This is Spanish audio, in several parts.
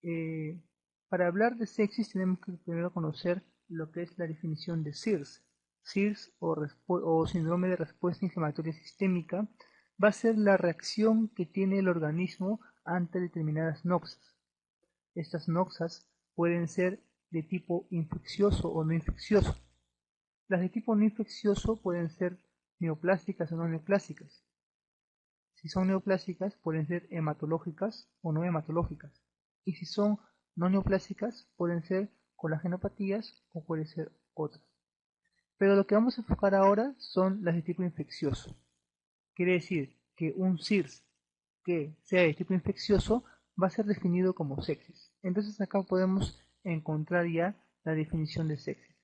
Eh, para hablar de sepsis tenemos que primero conocer lo que es la definición de SIRS. SIRS o síndrome de respuesta inflamatoria sistémica va a ser la reacción que tiene el organismo ante determinadas noxas. Estas noxas pueden ser de tipo infeccioso o no infeccioso. Las de tipo no infeccioso pueden ser neoplásticas o no neoplásticas. Si son neoplásicas, pueden ser hematológicas o no hematológicas. Y si son no neoplásicas, pueden ser colagenopatías o pueden ser otras. Pero lo que vamos a enfocar ahora son las de tipo infeccioso. Quiere decir que un SIRS que sea de tipo infeccioso va a ser definido como sepsis. Entonces acá podemos encontrar ya la definición de sepsis.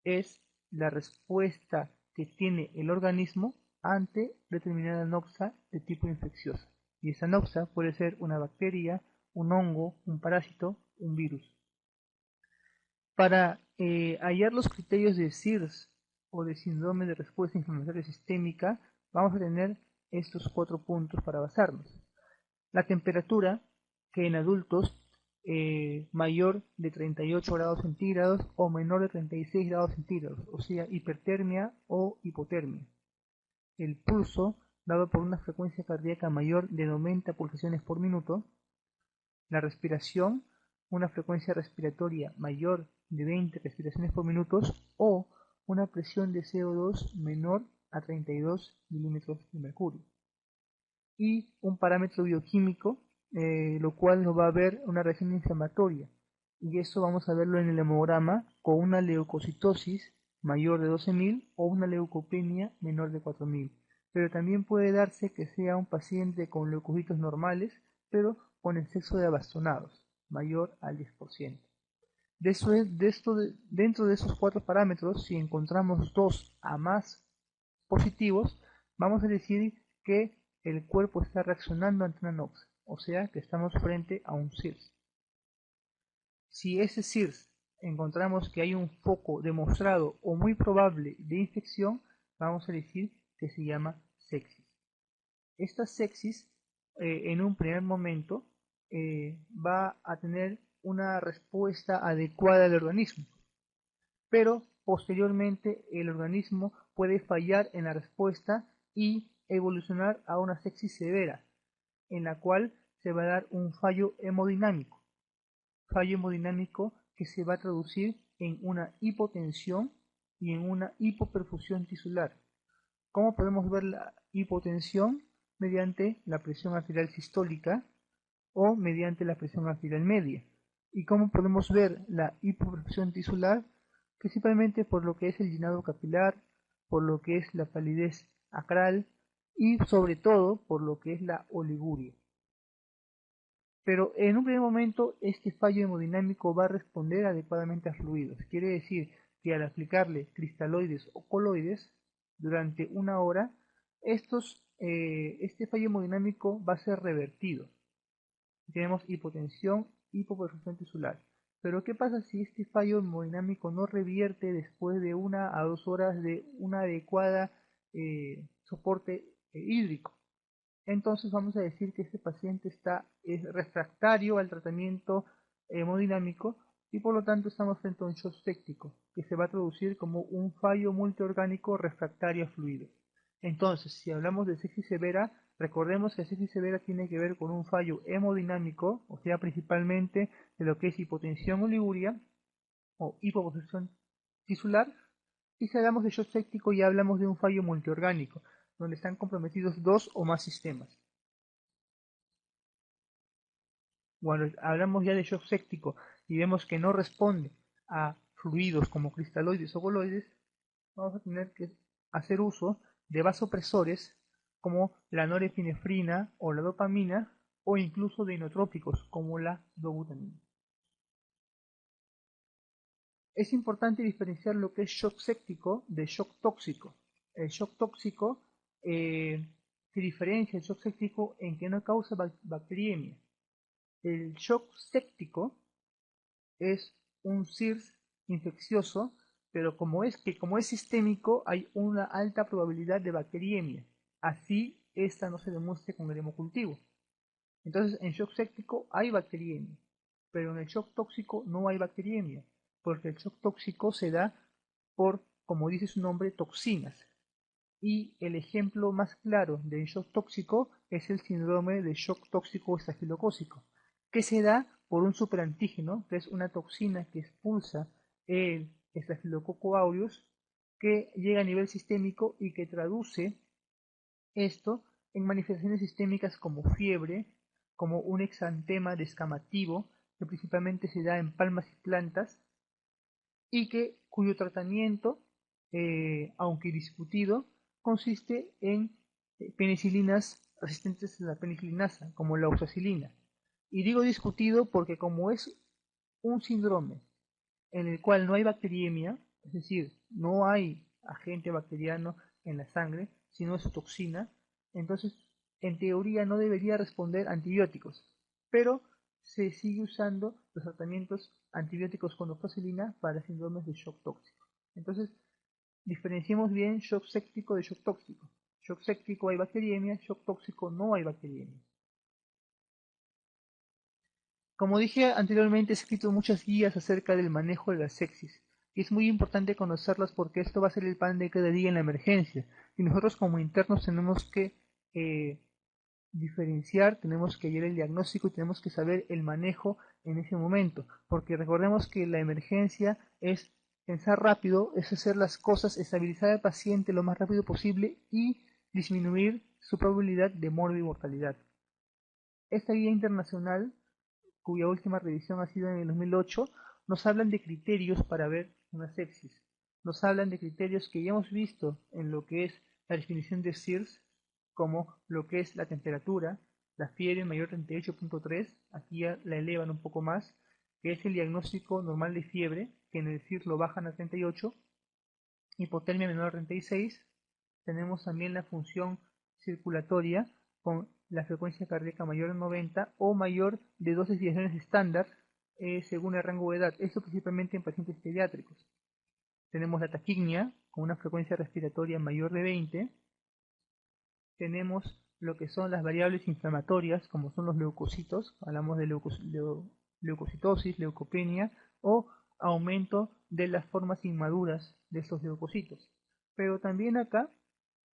Es la respuesta que tiene el organismo ante determinada noxa de tipo infeccioso. Y esa noxa puede ser una bacteria, un hongo, un parásito, un virus. Para hallar los criterios de SIRS o de síndrome de respuesta inflamatoria sistémica, vamos a tener estos 4 puntos para basarnos. La temperatura, que en adultos mayor de 38 grados centígrados o menor de 36 grados centígrados, o sea, hipertermia o hipotermia. El pulso, dado por una frecuencia cardíaca mayor de 90 pulsaciones por minuto. La respiración, una frecuencia respiratoria mayor de 20 respiraciones por minuto o una presión de CO2 menor a 32 milímetros de mercurio. Y un parámetro bioquímico, lo cual nos va a ver una reacción inflamatoria. Y eso vamos a verlo en el hemograma con una leucocitosis mayor de 12.000 o una leucopenia menor de 4.000. Pero también puede darse que sea un paciente con leucocitos normales, pero con exceso de abastonados, mayor al 10%. Dentro de esos 4 parámetros, si encontramos 2 a más positivos, vamos a decir que el cuerpo está reaccionando ante una noxa, o sea que estamos frente a un SIRS. Si ese SIRS encontramos que hay un foco demostrado o muy probable de infección, vamos a decir que se llama sepsis. Esta sepsis, en un primer momento, va a tener una respuesta adecuada del organismo, pero posteriormente el organismo puede fallar en la respuesta y evolucionar a una sepsis severa, en la cual se va a dar un fallo hemodinámico que se va a traducir en una hipotensión y en una hipoperfusión tisular. ¿Cómo podemos ver la hipotensión? Mediante la presión arterial sistólica o mediante la presión arterial media. ¿Y cómo podemos ver la hipoperfusión tisular? Principalmente por lo que es el llenado capilar, por lo que es la palidez acral y sobre todo por lo que es la oliguria. Pero en un primer momento este fallo hemodinámico va a responder adecuadamente a fluidos. Quiere decir que al aplicarle cristaloides o coloides durante una hora, este fallo hemodinámico va a ser revertido. Tenemos hipotensión, hipoperfusión tisular. Pero ¿qué pasa si este fallo hemodinámico no revierte después de 1 a 2 horas de una adecuada soporte hídrico? Entonces vamos a decir que este paciente es refractario al tratamiento hemodinámico y por lo tanto estamos frente a un shock séptico que se va a traducir como un fallo multiorgánico refractario a fluidos. Entonces, si hablamos de sepsis severa, recordemos que sepsis severa tiene que ver con un fallo hemodinámico, o sea, principalmente de lo que es hipotensión oliguria o hipoposición tisular. Y si hablamos de shock séptico, ya hablamos de un fallo multiorgánico, donde están comprometidos 2 o más sistemas. Cuando hablamos ya de shock séptico y vemos que no responde a fluidos como cristaloides o coloides, vamos a tener que hacer uso de vasopresores como la norepinefrina o la dopamina o incluso de inotrópicos como la dobutamina. Es importante diferenciar lo que es shock séptico de shock tóxico. El shock tóxico se diferencia del shock séptico en que no causa bacteriemia. El shock séptico es un SIRS infeccioso, pero como es sistémico hay una alta probabilidad de bacteriemia. Así esta no se demuestre con el hemocultivo. Entonces en shock séptico hay bacteriemia, pero en el shock tóxico no hay bacteriemia, porque el shock tóxico se da por, como dice su nombre, toxinas. Y el ejemplo más claro de shock tóxico es el síndrome de shock tóxico estafilocócico, que se da por un superantígeno, que es una toxina que expulsa el Staphylococcus aureus, que llega a nivel sistémico y que traduce esto en manifestaciones sistémicas como fiebre, como un exantema descamativo, que principalmente se da en palmas y plantas, y cuyo tratamiento, aunque discutido, consiste en penicilinas resistentes a la penicilinasa, como la oxacilina. Y digo discutido porque como es un síndrome en el cual no hay bacteriemia, es decir, no hay agente bacteriano en la sangre, sino es su toxina, entonces en teoría no debería responder antibióticos, pero se sigue usando los tratamientos antibióticos con oxacilina para síndromes de shock tóxico. Entonces, diferenciemos bien shock séptico de shock tóxico. Shock séptico hay bacteriemia, shock tóxico no hay bacteriemia. Como dije anteriormente, he escrito muchas guías acerca del manejo de la sepsis, y es muy importante conocerlas porque esto va a ser el pan de cada día en la emergencia, y nosotros como internos tenemos que eh, diferenciar, tenemos que hallar el diagnóstico y tenemos que saber el manejo en ese momento, porque recordemos que la emergencia es pensar rápido, es hacer las cosas, estabilizar al paciente lo más rápido posible y disminuir su probabilidad de muerte y mortalidad. Esta guía internacional, cuya última revisión ha sido en el 2008, nos hablan de criterios para ver una sepsis. Nos hablan de criterios que ya hemos visto en lo que es la definición de SIRS, como lo que es la temperatura, la fiebre mayor 38.3, aquí ya la elevan un poco más, que es el diagnóstico normal de fiebre, que en el SIRS lo bajan a 38, hipotermia menor a 36, tenemos también la función circulatoria con la frecuencia cardíaca mayor a 90 o mayor de 2 desviaciones estándar según el rango de edad, esto principalmente en pacientes pediátricos. Tenemos la taquignia con una frecuencia respiratoria mayor de 20, tenemos lo que son las variables inflamatorias como son los leucocitos, hablamos de leucocitosis, leucopenia o aumento de las formas inmaduras de estos leucocitos. Pero también acá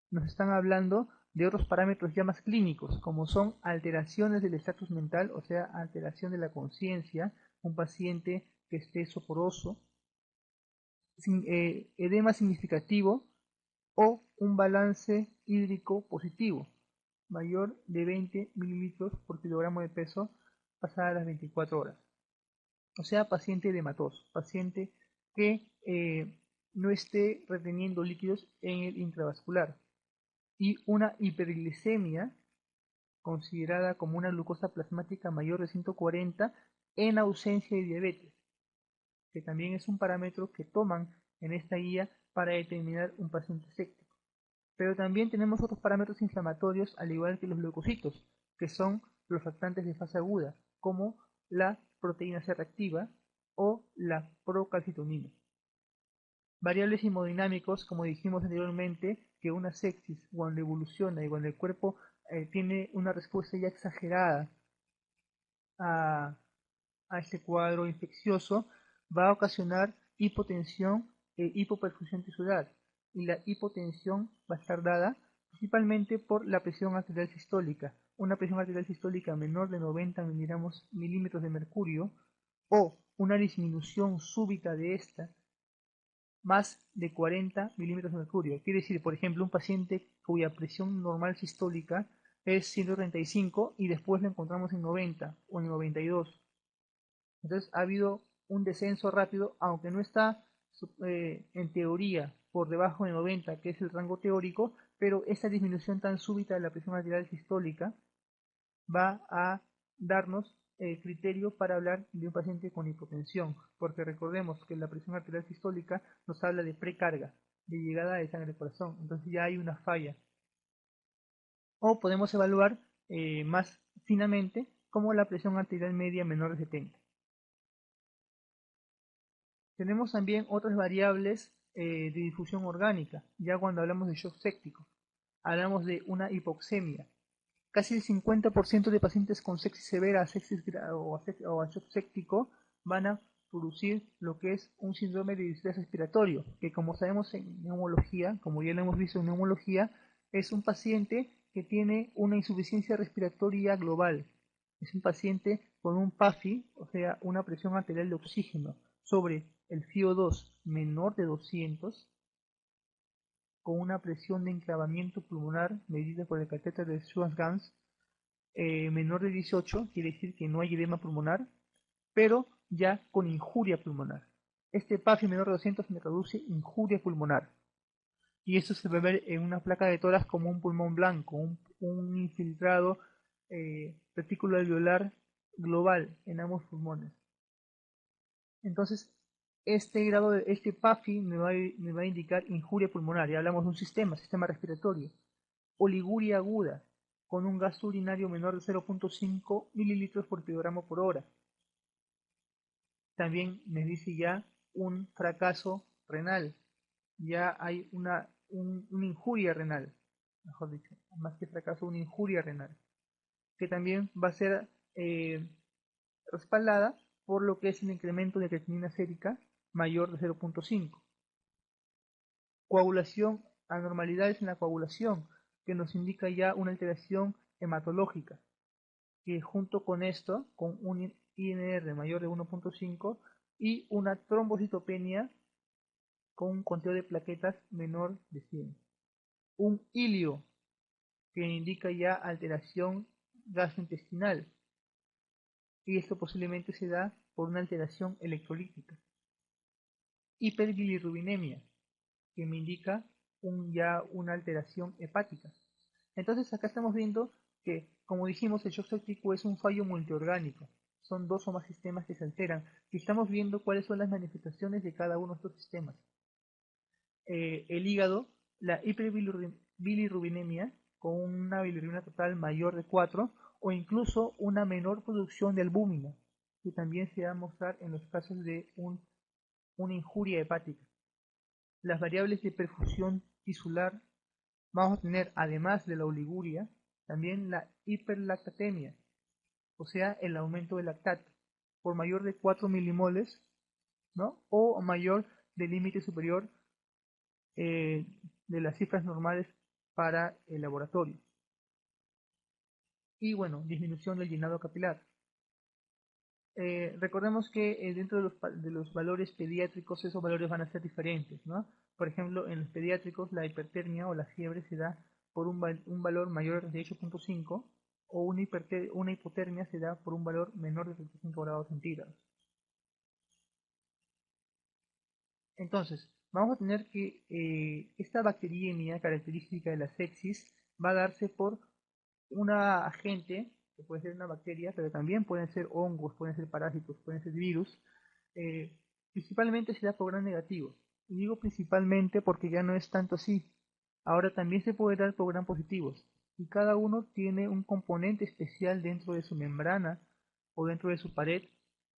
nos están hablando de otros parámetros ya más clínicos, como son alteraciones del estatus mental, o sea, alteración de la conciencia, un paciente que esté soporoso, edema significativo o un balance hídrico positivo, mayor de 20 mililitros por kilogramo de peso pasadas las 24 horas. O sea, paciente edematoso, paciente que no esté reteniendo líquidos en el intravascular, y una hiperglicemia considerada como una glucosa plasmática mayor de 140 en ausencia de diabetes, que también es un parámetro que toman en esta guía para determinar un paciente séptico. Pero también tenemos otros parámetros inflamatorios al igual que los leucocitos, que son los factores de fase aguda, como la proteína C reactiva o la procalcitonina. Variables hemodinámicos, como dijimos anteriormente, que una sepsis cuando evoluciona y cuando el cuerpo tiene una respuesta ya exagerada a, a este cuadro infeccioso, va a ocasionar hipotensión e hipoperfusión tisular. Y la hipotensión va a estar dada principalmente por la presión arterial sistólica. Una presión arterial sistólica menor de 90 milímetros de mercurio o una disminución súbita de esta más de 40 milímetros de mercurio. Quiere decir, por ejemplo, un paciente cuya presión normal sistólica es 135 y después lo encontramos en 90 o en 92. Entonces ha habido un descenso rápido, aunque no está en teoría por debajo de 90, que es el rango teórico, pero esta disminución tan súbita de la presión arterial sistólica va a darnos el criterio para hablar de un paciente con hipotensión, porque recordemos que la presión arterial sistólica nos habla de precarga, de llegada de sangre al corazón, entonces ya hay una falla. O podemos evaluar más finamente como la presión arterial media menor de 70. Tenemos también otras variables de difusión orgánica, ya cuando hablamos de shock séptico. Hablamos de una hipoxemia. Casi el 50% de pacientes con sepsis severa o a shock séptico van a producir lo que es un síndrome de distrés respiratorio, que como sabemos en neumología, como ya lo hemos visto en neumología, es un paciente que tiene una insuficiencia respiratoria global. Es un paciente con un PAFI, o sea, una presión arterial de oxígeno, sobre el FiO2 menor de 200, con una presión de enclavamiento pulmonar medida por el catéter de Schwann-Ganz menor de 18, quiere decir que no hay edema pulmonar, pero ya con injuria pulmonar. Este PAFI menor de 200 me produce injuria pulmonar. Y eso se va a ver en una placa de tórax como un pulmón blanco, un infiltrado retículo alveolar global en ambos pulmones. Entonces, este PAFI me va a indicar injuria pulmonar. Ya hablamos de un sistema respiratorio. Oliguria aguda, con un gasto urinario menor de 0.5 mililitros por kilogramo por hora. También me dice ya un fracaso renal. Ya hay una injuria renal, mejor dicho, más que fracaso, una injuria renal, que también va a ser respaldada por lo que es el incremento de creatinina sérica mayor de 0.5. Coagulación, anormalidades en la coagulación, que nos indica ya una alteración hematológica, que junto con esto, con un INR mayor de 1.5 y una trombocitopenia con un conteo de plaquetas menor de 100. Un ilio, que indica ya alteración gastrointestinal, y esto posiblemente se da por una alteración electrolítica. Hiperbilirrubinemia, que me indica ya una alteración hepática. Entonces acá estamos viendo que, como dijimos, el shock séptico es un fallo multiorgánico. Son dos o más sistemas que se alteran y estamos viendo cuáles son las manifestaciones de cada uno de estos sistemas. El hígado, la hiperbilirrubinemia, con una bilirrubina total mayor de 4 o incluso una menor producción de albúmina, que también se va a mostrar en los casos de una injuria hepática. Las variables de perfusión tisular, vamos a tener, además de la oliguria, también la hiperlactatemia, o sea, el aumento del lactato, por mayor de 4 milimoles, ¿no? O mayor del límite superior de las cifras normales para el laboratorio. Y bueno, disminución del llenado capilar. Recordemos que dentro de los valores pediátricos esos valores van a ser diferentes, ¿no? Por ejemplo, en los pediátricos la hipertermia o la fiebre se da por un valor mayor de 8.5 o una hipotermia se da por un valor menor de 35 grados centígrados. Entonces, vamos a tener que esta bacteriemia característica de la sepsis va a darse por una agente, que puede ser una bacteria, pero también pueden ser hongos, pueden ser parásitos, pueden ser virus, eh, principalmente se da por gram negativo. Y digo principalmente porque ya no es tanto así. Ahora también se puede dar por gram positivos. Y cada uno tiene un componente especial dentro de su membrana o dentro de su pared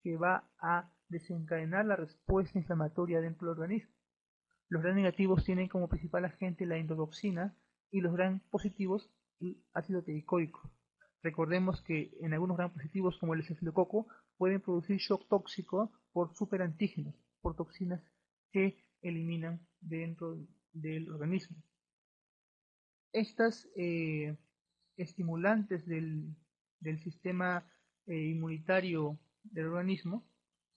que va a desencadenar la respuesta inflamatoria dentro del organismo. Los gram negativos tienen como principal agente la endotoxina y los gram positivos el ácido teicoico. Recordemos que en algunos gram positivos, como el estafilococo, pueden producir shock tóxico por superantígenos, por toxinas que eliminan dentro del organismo. Estas estimulantes del sistema inmunitario del organismo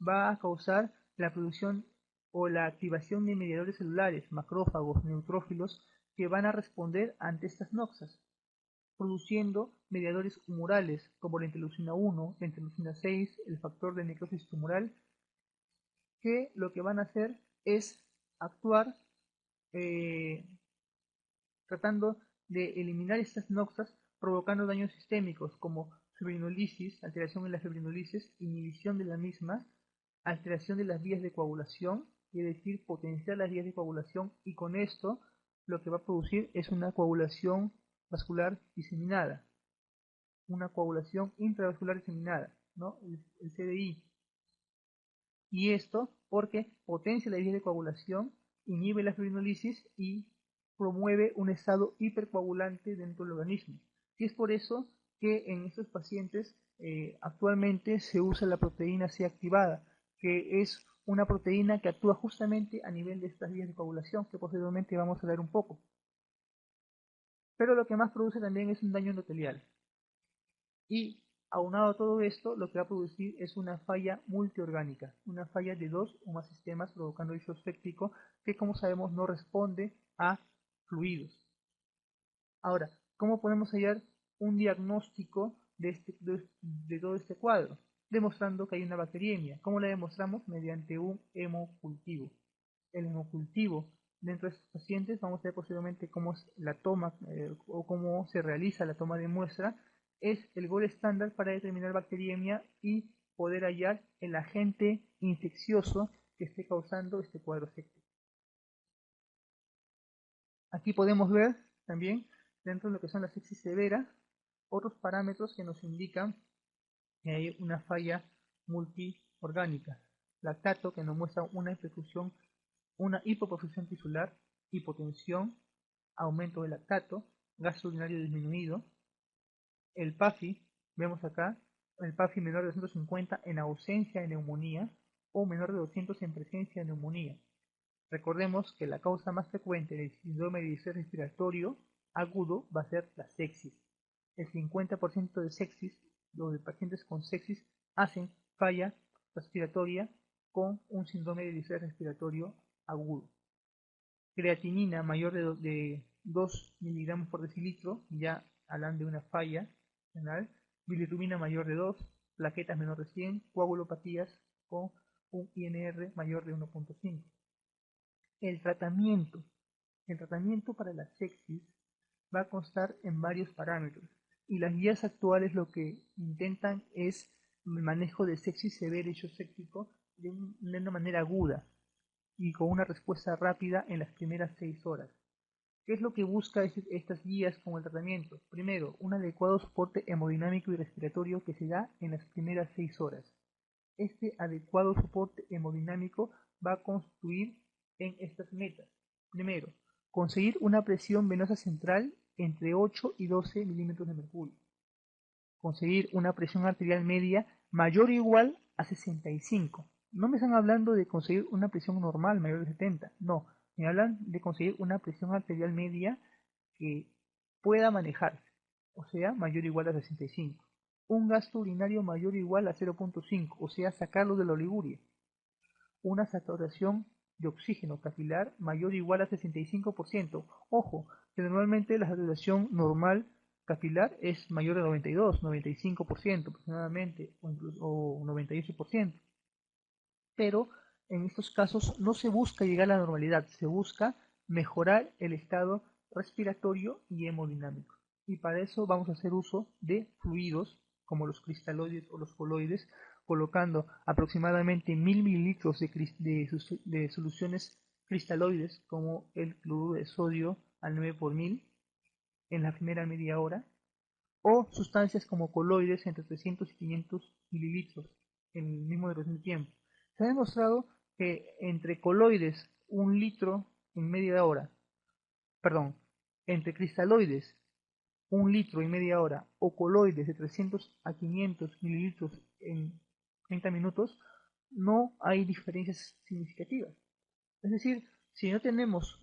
va a causar la producción o la activación de mediadores celulares, macrófagos, neutrófilos, que van a responder ante estas noxas, produciendo mediadores humorales como la interleucina 1, la interleucina 6, el factor de necrosis tumoral, que lo que van a hacer es actuar eh, tratando de eliminar estas noxas, provocando daños sistémicos como fibrinolisis, alteración en la fibrinolisis, inhibición de la misma, alteración de las vías de coagulación, es decir, potenciar las vías de coagulación, y con esto lo que va a producir es una coagulación vascular diseminada, una coagulación intravascular diseminada, ¿no? el CDI. Y esto porque potencia la vía de coagulación, inhibe la fibrinolisis y promueve un estado hipercoagulante dentro del organismo. Y es por eso que en estos pacientes actualmente se usa la proteína C activada, que es una proteína que actúa justamente a nivel de estas vías de coagulación, que posteriormente vamos a ver un poco. Pero lo que más produce también es un daño endotelial. Y aunado a todo esto, lo que va a producir es una falla multiorgánica, una falla de 2 o más sistemas provocando el shock séptico que, como sabemos, no responde a fluidos. Ahora, ¿cómo podemos hallar un diagnóstico de todo este cuadro? Demostrando que hay una bacteriemia. ¿Cómo la demostramos? Mediante un hemocultivo. El hemocultivo dentro de estos pacientes, vamos a ver posteriormente cómo es la toma o cómo se realiza la toma de muestra, es el gold estándar para determinar bacteriemia y poder hallar el agente infeccioso que esté causando este cuadro séptico. Aquí podemos ver también, dentro de lo que son la sepsis severa, otros parámetros que nos indican que hay una falla multiorgánica. Lactato, que nos muestra una hipoperfusión tisular, hipotensión, aumento del lactato, gasto urinario disminuido. El PAFI, vemos acá, el PAFI menor de 250 en ausencia de neumonía o menor de 200 en presencia de neumonía. Recordemos que la causa más frecuente del síndrome de distrés respiratorio agudo va a ser la sepsis. El 50% de sepsis, los de pacientes con sepsis, hacen falla respiratoria con un síndrome de distrés respiratorio agudo. Creatinina mayor de 2 miligramos por decilitro, ya hablan de una falla renal. Bilirrubina mayor de 2, plaquetas menor de 100, coagulopatías con un INR mayor de 1.5. El tratamiento. El tratamiento para la sepsis va a constar en varios parámetros y las guías actuales lo que intentan es el manejo de sepsis severa y shock séptico de una manera aguda y con una respuesta rápida en las primeras 6 horas. ¿Qué es lo que busca estas guías con el tratamiento? Primero, un adecuado soporte hemodinámico y respiratorio que se da en las primeras 6 horas. Este adecuado soporte hemodinámico va a constituir en estas metas. Primero, conseguir una presión venosa central entre 8 y 12 milímetros de mercurio. Conseguir una presión arterial media mayor o igual a 65. No me están hablando de conseguir una presión normal mayor de 70, no, me hablan de conseguir una presión arterial media que pueda manejarse, o sea, mayor o igual a 65. Un gasto urinario mayor o igual a 0.5, o sea, sacarlo de la oliguria. Una saturación de oxígeno capilar mayor o igual a 65%. Ojo, que normalmente la saturación normal capilar es mayor de 92, 95% aproximadamente, o 98%. Pero en estos casos no se busca llegar a la normalidad, se busca mejorar el estado respiratorio y hemodinámico. Y para eso vamos a hacer uso de fluidos como los cristaloides o los coloides, colocando aproximadamente 1000 mililitros de soluciones cristaloides como el cloruro de sodio al 9 por 1000 en la primera media hora, o sustancias como coloides entre 300 y 500 mililitros en el mismo duración de tiempo. Se ha demostrado que entre coloides 1 litro en media hora, perdón, entre cristaloides 1 litro en media hora o coloides de 300 a 500 mililitros en 30 minutos, no hay diferencias significativas. Es decir, si no tenemos,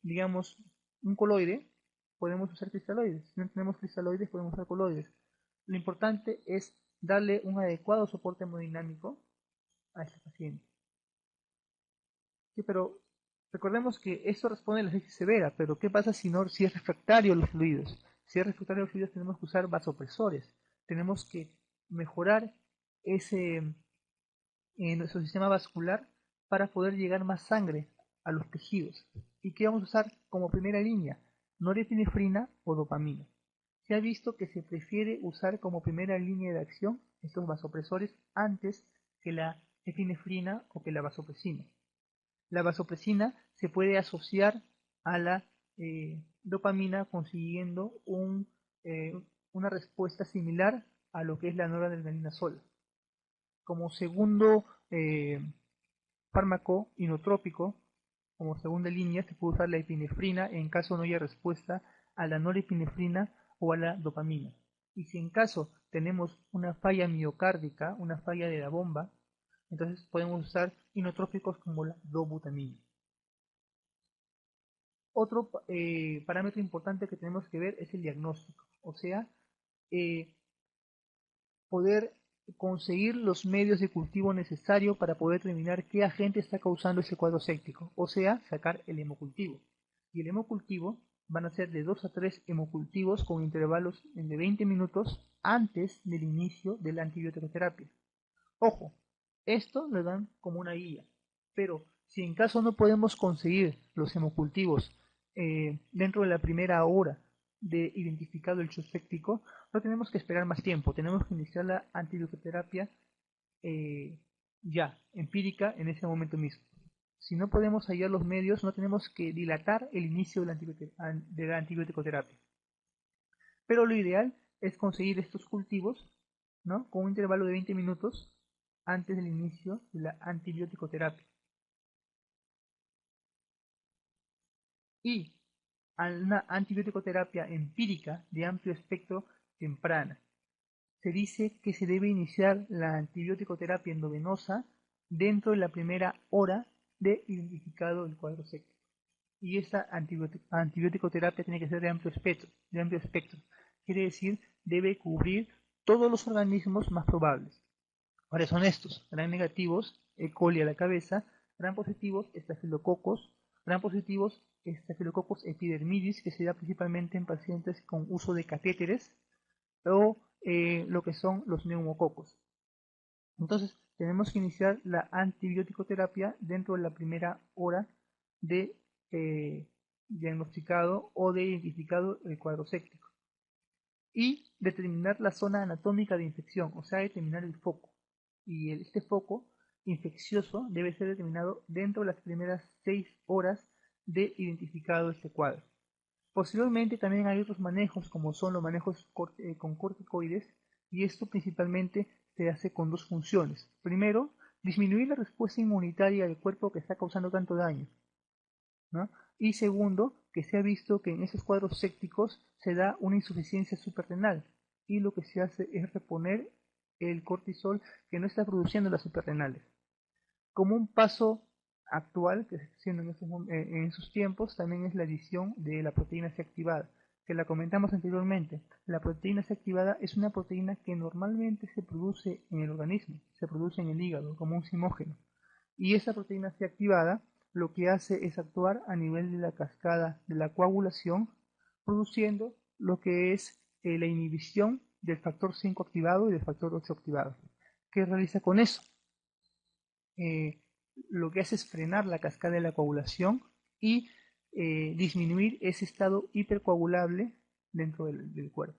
digamos, un coloide, podemos usar cristaloides. Si no tenemos cristaloides, podemos usar coloides. Lo importante es darle un adecuado soporte hemodinámico a este paciente. Sí, pero recordemos que esto responde a la sepsis severa, pero ¿qué pasa si es refractario a los fluidos? Si es refractario a los fluidos, tenemos que usar vasopresores. Tenemos que mejorar nuestro sistema vascular para poder llegar más sangre a los tejidos. ¿Y qué vamos a usar como primera línea? Norepinefrina o dopamina. Se ha visto que se prefiere usar como primera línea de acción estos vasopresores antes que la epinefrina o que la vasopresina. La vasopresina se puede asociar a la dopamina consiguiendo una respuesta similar a lo que es la noradrenalina sola. Como segundo fármaco inotrópico, como segunda línea, se puede usar la epinefrina en caso no haya respuesta a la norepinefrina o a la dopamina. Y si en caso tenemos una falla miocárdica, una falla de la bomba, entonces podemos usar inotrópicos como la dobutamina. Otro parámetro importante que tenemos que ver es el diagnóstico, o sea, eh, poder conseguir los medios de cultivo necesarios para poder determinar qué agente está causando ese cuadro séptico, o sea, sacar el hemocultivo. Y el hemocultivo van a ser de 2 a 3 hemocultivos con intervalos de 20 minutos antes del inicio de la antibiótico-terapia. Ojo, esto lo dan como una guía, pero si en caso no podemos conseguir los hemocultivos dentro de la primera hora de identificado el suspéctico, no tenemos que esperar más tiempo, tenemos que iniciar la antibiótico-terapia ya, empírica, en ese momento mismo. Si no podemos hallar los medios, no tenemos que dilatar el inicio de la antibiótico-terapia. Pero lo ideal es conseguir estos cultivos, ¿no?, con un intervalo de 20 minutos antes del inicio de la antibiótico-terapia. Y a una antibiótico-terapia empírica de amplio espectro temprana. Se dice que se debe iniciar la antibiótico-terapia endovenosa dentro de la primera hora de identificado el cuadro séptico. Y esta antibiótico-terapia tiene que ser de amplio espectro. Quiere decir, debe cubrir todos los organismos más probables. ¿Cuáles son estos? Gram negativos, E. coli a la cabeza; gram positivos, estafilococos; gram positivos, estafilococos epidermidis, que se da principalmente en pacientes con uso de catéteres, o lo que son los neumococos. Entonces, tenemos que iniciar la antibiótico-terapia dentro de la primera hora de diagnosticado o de identificado el cuadro séptico. Y determinar la zona anatómica de infección, o sea, determinar el foco. Y este foco infeccioso debe ser determinado dentro de las primeras 6 horas de identificado este cuadro. Posteriormente también hay otros manejos, como son los manejos con corticoides, y esto principalmente se hace con dos funciones. Primero, disminuir la respuesta inmunitaria del cuerpo que está causando tanto daño, ¿no? Y segundo, que se ha visto que en esos cuadros sépticos se da una insuficiencia suprarrenal, y lo que se hace es reponer el cortisol que no está produciendo las suprarrenales. Como un paso actual que se está haciendo en esos tiempos también es la adición de la proteína C activada, que la comentamos anteriormente. La proteína C activada es una proteína que normalmente se produce en el organismo, se produce en el hígado como un zimógeno. Y esa proteína C activada lo que hace es actuar a nivel de la cascada de la coagulación, produciendo lo que es la inhibición del factor 5 activado y del factor 8 activado. ¿Qué realiza con eso? Lo que hace es frenar la cascada de la coagulación y disminuir ese estado hipercoagulable dentro del cuerpo.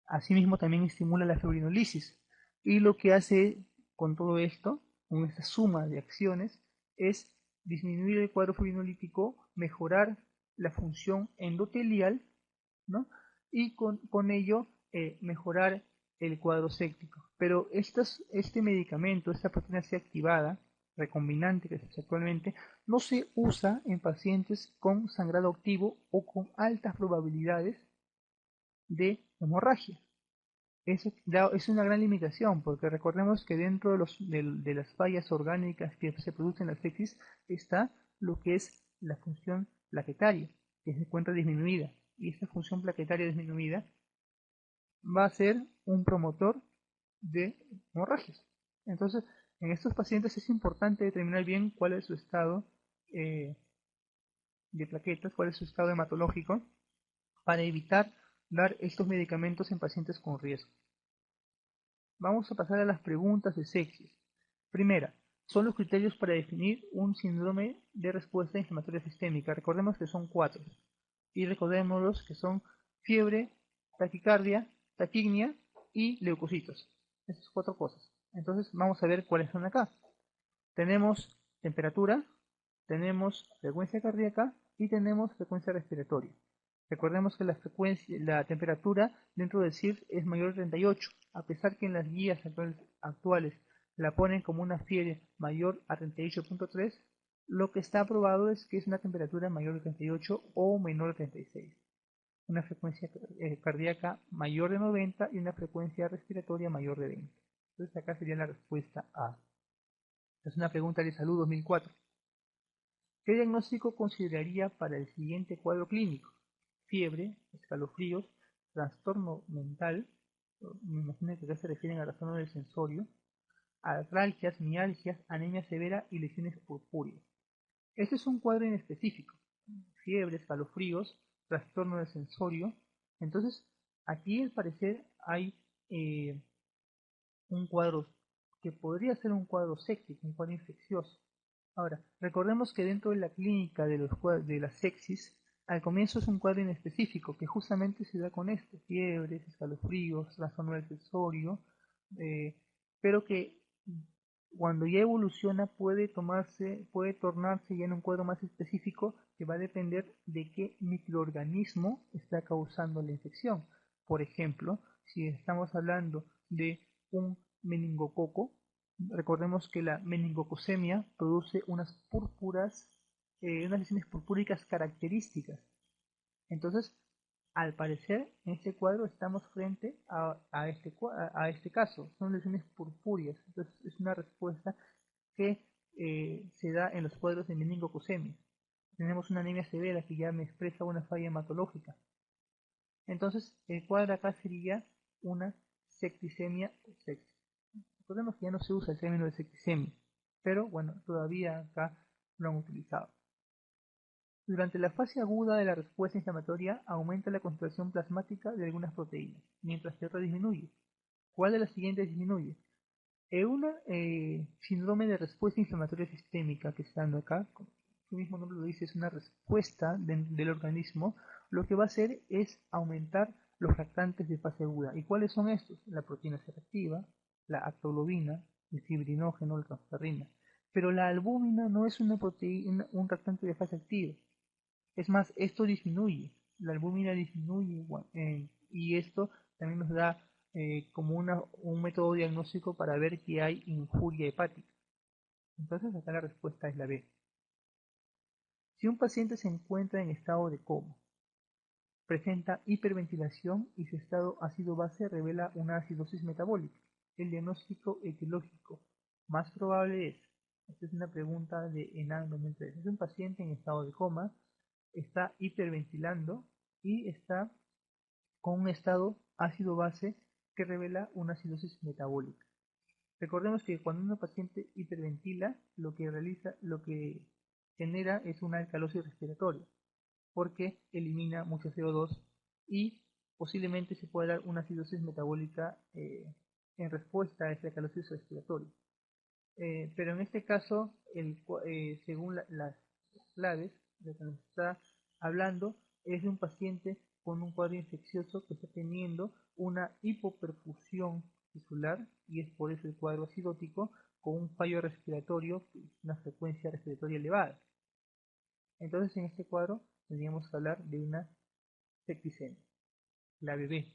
Asimismo, también estimula la fibrinolisis, y lo que hace con todo esto, con esta suma de acciones, es disminuir el cuadro fibrinolítico, mejorar la función endotelial, ¿no?, y con ello mejorar el cuadro séptico. Pero este medicamento, esta proteína C activada, recombinante que se usa actualmente, no se usa en pacientes con sangrado activo o con altas probabilidades de hemorragia. Eso es una gran limitación, porque recordemos que dentro de las fallas orgánicas que se producen en la sepsis está lo que es la función plaquetaria, que se encuentra disminuida. Y esta función plaquetaria disminuida va a ser un promotor de hemorragias. Entonces, en estos pacientes es importante determinar bien cuál es su estado eh, de plaquetas, cuál es su estado hematológico, para evitar dar estos medicamentos en pacientes con riesgo. Vamos a pasar a las preguntas de sepsis. Primera, son los criterios para definir un síndrome de respuesta inflamatoria sistémica. Recordemos que son 4. Y recordémoslos que son fiebre, taquicardia, taquignia y leucocitos. Esas 4 cosas. Entonces vamos a ver cuáles son acá. Tenemos temperatura, tenemos frecuencia cardíaca y tenemos frecuencia respiratoria. Recordemos que la temperatura dentro del CIRS es mayor de 38, a pesar que en las guías actuales la ponen como una fiebre mayor a 38.3, lo que está aprobado es que es una temperatura mayor de 38 o menor de 36. una frecuencia cardíaca mayor de 90 y una frecuencia respiratoria mayor de 20. Entonces acá sería la respuesta A. Es una pregunta de salud 2004. ¿Qué diagnóstico consideraría para el siguiente cuadro clínico? Fiebre, escalofríos, trastorno mental, me imagino que acá se refieren a trastorno del sensorio, artralgias, mialgias, anemia severa y lesiones purpúreas. Este es un cuadro en específico. Fiebre, escalofríos, trastorno del sensorio. Entonces, aquí al parecer hay un cuadro que podría ser un cuadro séptico, un cuadro infeccioso. Ahora, recordemos que dentro de la clínica de la sepsis, al comienzo es un cuadro inespecífico que justamente se da con esto, fiebres, escalofríos, trastorno del sensorio, eh, pero que cuando ya evoluciona puede tornarse ya en un cuadro más específico que va a depender de qué microorganismo está causando la infección. Por ejemplo, si estamos hablando de un meningococo, recordemos que la meningococcemia produce unas púrpuras, unas lesiones purpúricas características. Entonces, al parecer, en este cuadro estamos frente a este caso. Son lesiones purpúreas. Entonces, es una respuesta que se da en los cuadros de meningococcemia. Tenemos una anemia severa que ya me expresa una falla hematológica. Entonces, el cuadro acá sería una septicemia o sepsis. Recordemos que ya no se usa el término de septicemia, pero bueno, todavía acá lo han utilizado. Durante la fase aguda de la respuesta inflamatoria aumenta la concentración plasmática de algunas proteínas, mientras que otra disminuye. ¿Cuál de las siguientes disminuye? Una síndrome de respuesta inflamatoria sistémica que está dando acá, como su mismo nombre lo dice, es una respuesta del organismo, lo que va a hacer es aumentar los reactantes de fase aguda. ¿Y cuáles son estos? La proteína C reactiva, la actoglobina, el fibrinógeno, la transferrina. Pero la albúmina no es una proteína, un reactante de fase activa. Es más, esto disminuye, la albúmina disminuye y esto también nos da como un método diagnóstico para ver que hay injuria hepática. Entonces acá la respuesta es la B. Si un paciente se encuentra en estado de coma, presenta hiperventilación y su estado ácido-base revela una acidosis metabólica, el diagnóstico etiológico más probable es, esta es una pregunta de ENAN 2003, es un paciente en estado de coma, está hiperventilando y está con un estado ácido-base que revela una acidosis metabólica. Recordemos que cuando un paciente hiperventila, lo que genera es una alcalosis respiratoria, porque elimina mucho CO2 y posiblemente se pueda dar una acidosis metabólica en respuesta a esa alcalosis respiratoria. Pero en este caso, según las claves de lo que nos está hablando, es de un paciente con un cuadro infeccioso que está teniendo una hipoperfusión tisular y es por eso el cuadro acidótico con un fallo respiratorio, una frecuencia respiratoria elevada. Entonces en este cuadro tendríamos que hablar de una septicemia. Clave B.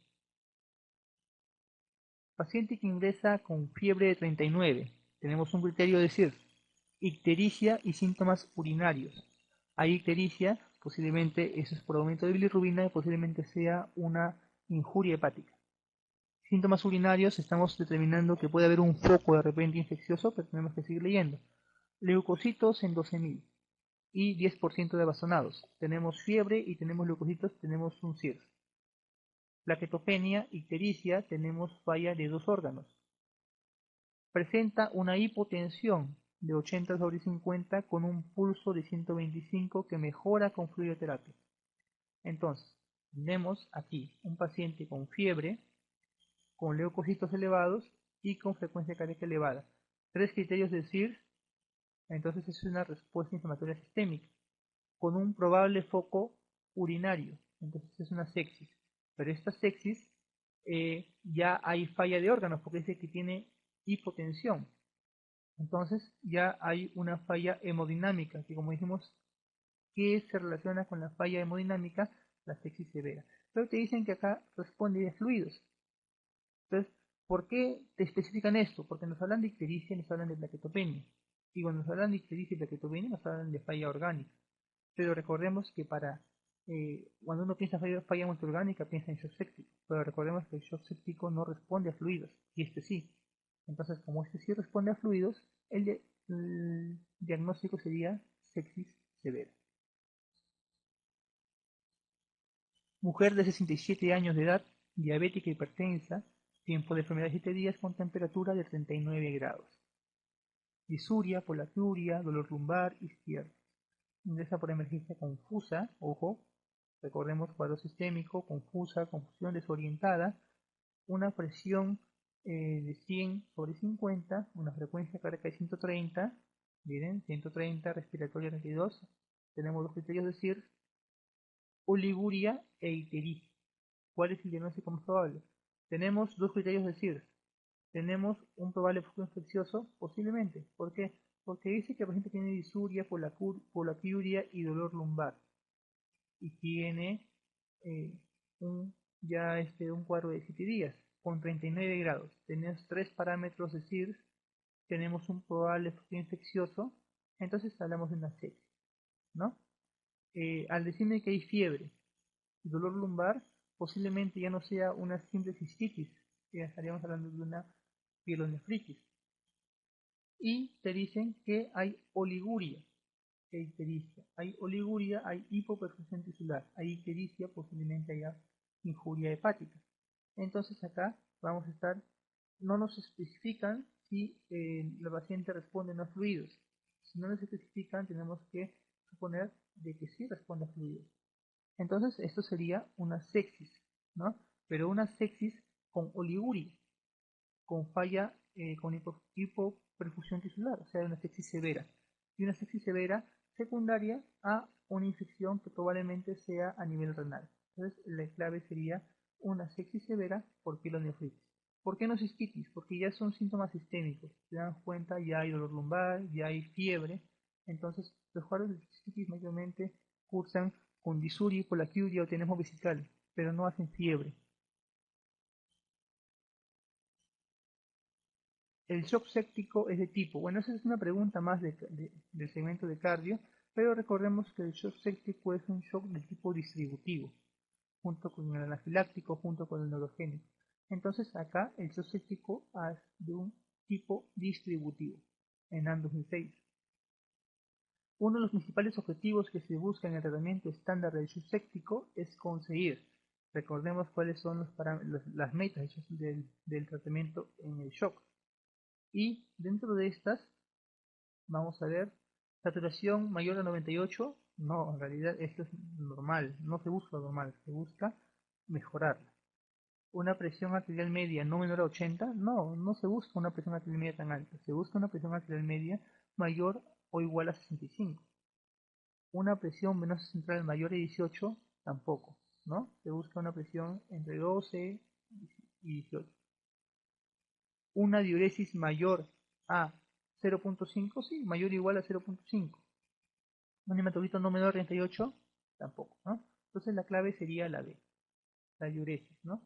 Paciente que ingresa con fiebre de 39. Tenemos un criterio de decir ictericia y síntomas urinarios. Hay ictericia, posiblemente eso es por aumento de bilirrubina y posiblemente sea una injuria hepática. Síntomas urinarios, estamos determinando que puede haber un foco de repente infeccioso, pero tenemos que seguir leyendo. Leucocitos en 12.000 y 10% de bastonados. Tenemos fiebre y tenemos leucocitos, tenemos un CIRS. Plaquetopenia, ictericia, tenemos falla de dos órganos. Presenta una hipotensión de 80/50 con un pulso de 125 que mejora con fluidoterapia. Entonces, tenemos aquí un paciente con fiebre, con leucocitos elevados y con frecuencia cardíaca elevada. Tres criterios de CIRS, entonces es una respuesta inflamatoria sistémica, con un probable foco urinario, entonces es una sepsis. Pero esta sepsis ya hay falla de órganos porque dice que tiene hipotensión. Entonces ya hay una falla hemodinámica, que como dijimos, ¿qué se relaciona con la falla hemodinámica? La sepsis severa. Pero te dicen que acá responde de fluidos. Entonces, ¿por qué te especifican esto? Porque nos hablan de ictericia y nos hablan de plaquetopenia. Y cuando nos hablan de ictericia y plaquetopenia nos hablan de falla orgánica. Pero recordemos que para Cuando uno piensa en falla multiorgánica, piensa en shock séptico, pero recordemos que el shock séptico no responde a fluidos, y este sí. Entonces, como este sí responde a fluidos, el diagnóstico sería sepsis severa. Mujer de 67 años de edad, diabética hipertensa, tiempo de enfermedad de 7 días con temperatura de 39 grados. Disuria, polaquiuria, dolor lumbar izquierdo. Ingresa por emergencia confusa, ojo, recordemos cuadro sistémico, confusa, confusión desorientada, una presión de 100/50, una frecuencia cardíaca de 130, miren, 130, respiratoria 32, tenemos dos criterios de CIRS, oliguria e ictericia. ¿Cuál es el diagnóstico más probable? Tenemos dos criterios de CIRS. Tenemos un probable foco infeccioso, posiblemente. ¿Por qué? Porque dice que el paciente tiene disuria, polaquiuria y dolor lumbar. Y tiene eh, un cuadro de 7 días, con 39 grados. Tenemos tres parámetros de CIRS, tenemos un probable foco infeccioso, entonces hablamos de una sepsis, ¿no? Al decirme que hay fiebre y dolor lumbar, posiblemente ya no sea una simple cistitis, ya estaríamos hablando de una pielonefritis. Y te dicen que hay oliguria, que hay ictericia. Hay oliguria, hay hipoperfusión tisular, hay ictericia, posiblemente haya injuria hepática. Entonces acá vamos a estar, no nos especifican si la paciente responde o no a fluidos. Si no nos especifican, tenemos que suponer de que sí responde a fluidos. Entonces esto sería una sepsis, ¿no? Pero una sepsis con oliguria, con falla, con hipoperfusión tisular, o sea, una sepsis severa. Y una sepsis severa secundaria a una infección que probablemente sea a nivel renal. Entonces, la clave sería una sepsis severa por pielonefritis. ¿Por qué no cistitis? Porque ya son síntomas sistémicos. Se dan cuenta, ya hay dolor lumbar, ya hay fiebre. Entonces, los cuadros de cistitis mayormente cursan con disuria, polaquiuria o tenesmo vesical, pero no hacen fiebre. El shock séptico es de tipo, bueno, esa es una pregunta más del segmento de cardio, pero recordemos que el shock séptico es un shock de tipo distributivo, junto con el anafiláctico, junto con el neurogénico. Entonces acá el shock séptico es de un tipo distributivo, en ambos 2006. Uno de los principales objetivos que se busca en el tratamiento estándar del shock séptico es conseguir, recordemos cuáles son las metas del tratamiento en el shock. Y dentro de estas, vamos a ver, saturación mayor a 98, no, en realidad esto es normal, no se busca normal, se busca mejorarla. Una presión arterial media no menor a 80, no se busca una presión arterial media tan alta, se busca una presión arterial media mayor o igual a 65. Una presión venosa central mayor a 18, tampoco, ¿no? Se busca una presión entre 12 y 18. Una diuresis mayor a 0.5, sí, mayor o igual a 0.5. Un hematocrito no menor a 38, tampoco, ¿no? Entonces la clave sería la B, la diuresis, ¿no?